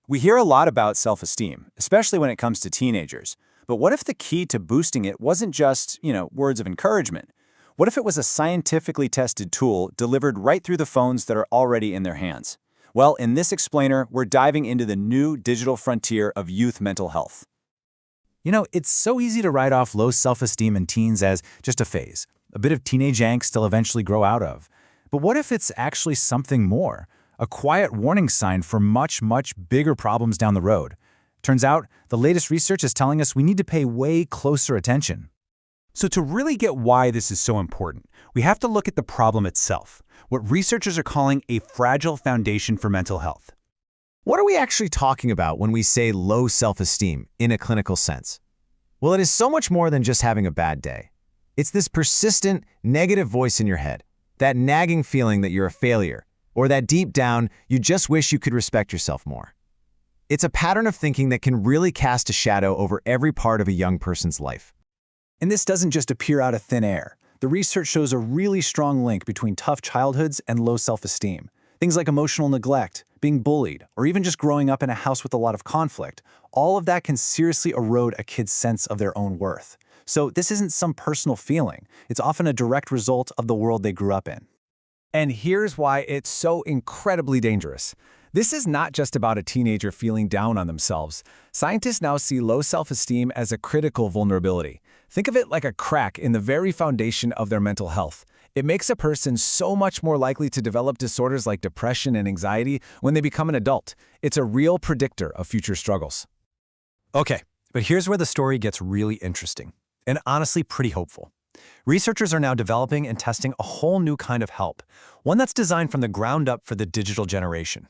We hear a lot about self-esteem, especially when it comes to teenagers. But what if the key to boosting it wasn't just, words of encouragement? What if it was a scientifically tested tool delivered right through the phones that are already in their hands? Well, in this explainer, we're diving into the new digital frontier of youth mental health. It's so easy to write off low self-esteem in teens as just a phase, a bit of teenage angst they'll eventually grow out of. But what if it's actually something more? A quiet warning sign for much, much bigger problems down the road. Turns out, the latest research is telling us we need to pay way closer attention. So to really get why this is so important, we have to look at the problem itself, what researchers are calling a fragile foundation for mental health. What are we actually talking about when we say low self-esteem in a clinical sense? Well, it is so much more than just having a bad day. It's this persistent, negative voice in your head, that nagging feeling that you're a failure, or that deep down, you just wish you could respect yourself more. It's a pattern of thinking that can really cast a shadow over every part of a young person's life. And this doesn't just appear out of thin air. The research shows a really strong link between tough childhoods and low self-esteem. Things like emotional neglect, being bullied, or even just growing up in a house with a lot of conflict, all of that can seriously erode a kid's sense of their own worth. So this isn't some personal feeling. It's often a direct result of the world they grew up in. And here's why it's so incredibly dangerous. This is not just about a teenager feeling down on themselves. Scientists now see low self-esteem as a critical vulnerability. Think of it like a crack in the very foundation of their mental health. It makes a person so much more likely to develop disorders like depression and anxiety when they become an adult. It's a real predictor of future struggles. Okay, but here's where the story gets really interesting, and honestly pretty hopeful. Researchers are now developing and testing a whole new kind of help, one that's designed from the ground up for the digital generation.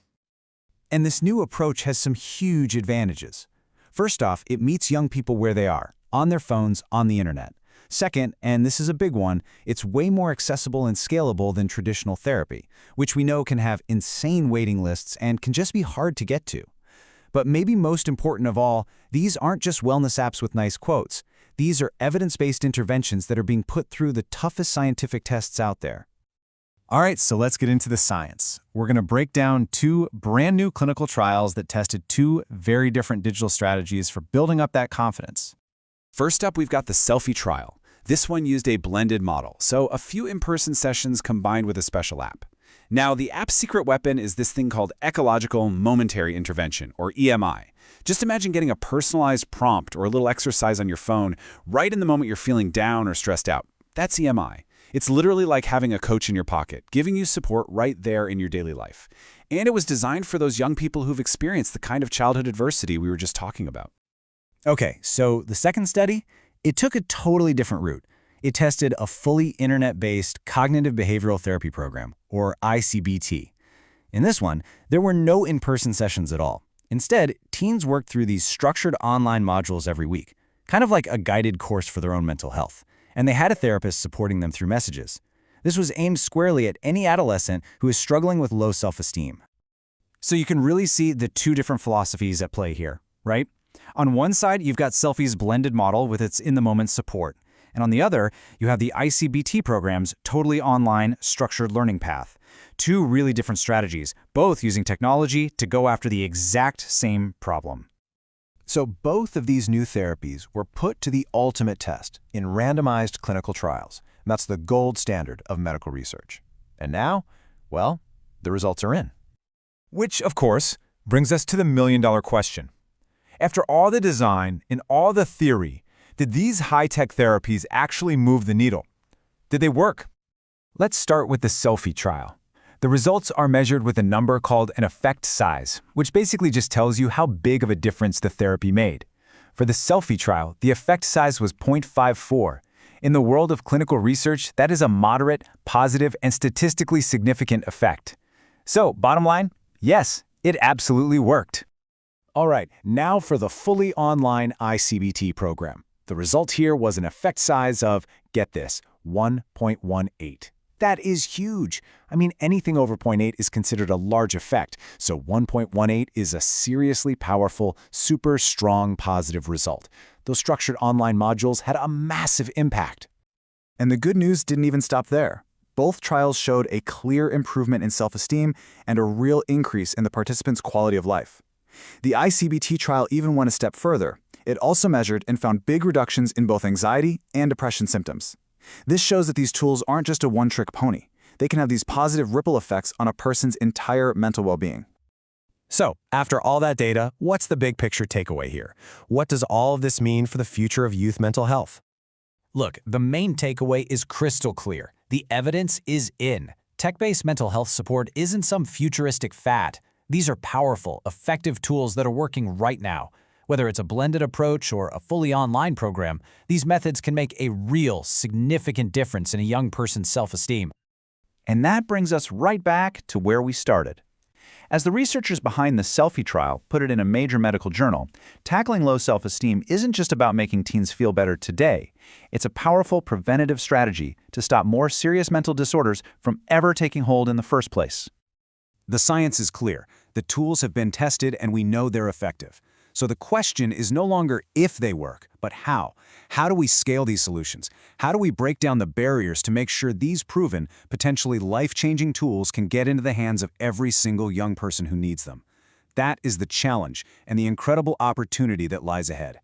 And this new approach has some huge advantages. First off, it meets young people where they are, on their phones, on the internet. Second, and this is a big one, it's way more accessible and scalable than traditional therapy, which we know can have insane waiting lists and can just be hard to get to. But maybe most important of all, these aren't just wellness apps with nice quotes. These are evidence-based interventions that are being put through the toughest scientific tests out there. All right, so let's get into the science. We're going to break down two brand new clinical trials that tested two very different digital strategies for building up that confidence. First up, we've got the selfie trial. This one used a blended model, so a few in-person sessions combined with a special app. Now, the app's secret weapon is this thing called ecological momentary intervention, or EMI. Just imagine getting a personalized prompt or a little exercise on your phone right in the moment you're feeling down or stressed out. That's EMI. It's literally like having a coach in your pocket, giving you support right there in your daily life. And it was designed for those young people who've experienced the kind of childhood adversity we were just talking about. Okay, so the second study, it took a totally different route. It tested a fully internet-based cognitive behavioral therapy program, or ICBT. In this one, there were no in-person sessions at all. Instead, teens worked through these structured online modules every week, kind of like a guided course for their own mental health. And they had a therapist supporting them through messages. This was aimed squarely at any adolescent who is struggling with low self-esteem. So you can really see the two different philosophies at play here, right? On one side, you've got Selfie's blended model with its in-the-moment support. And on the other, you have the ICBT program's totally online, structured learning path. Two really different strategies, both using technology to go after the exact same problem. So both of these new therapies were put to the ultimate test in randomized clinical trials. And that's the gold standard of medical research. And now, well, the results are in. Which, of course, brings us to the million-dollar question. After all the design and all the theory, did these high-tech therapies actually move the needle? Did they work? Let's start with the selfie trial. The results are measured with a number called an effect size, which basically just tells you how big of a difference the therapy made. For the selfie trial, the effect size was 0.54. In the world of clinical research, that is a moderate, positive, and statistically significant effect. So, bottom line, yes, it absolutely worked. All right, now for the fully online ICBT program. The result here was an effect size of, get this, 1.18. That is huge. I mean, anything over 0.8 is considered a large effect, so 1.18 is a seriously powerful, super strong positive result. Those structured online modules had a massive impact. And the good news didn't even stop there. Both trials showed a clear improvement in self-esteem and a real increase in the participants' quality of life. The ICBT trial even went a step further. It also measured and found big reductions in both anxiety and depression symptoms. This shows that these tools aren't just a one-trick pony. They can have these positive ripple effects on a person's entire mental well-being. So, after all that data, what's the big picture takeaway here? What does all of this mean for the future of youth mental health? Look, the main takeaway is crystal clear. The evidence is in. Tech-based mental health support isn't some futuristic fad. These are powerful, effective tools that are working right now. Whether it's a blended approach or a fully online program, these methods can make a real, significant difference in a young person's self-esteem. And that brings us right back to where we started. As the researchers behind the Selfie trial put it in a major medical journal, tackling low self-esteem isn't just about making teens feel better today. It's a powerful preventative strategy to stop more serious mental disorders from ever taking hold in the first place. The science is clear. The tools have been tested and we know they're effective. So the question is no longer if they work, but how. How do we scale these solutions? How do we break down the barriers to make sure these proven, potentially life-changing tools can get into the hands of every single young person who needs them? That is the challenge and the incredible opportunity that lies ahead.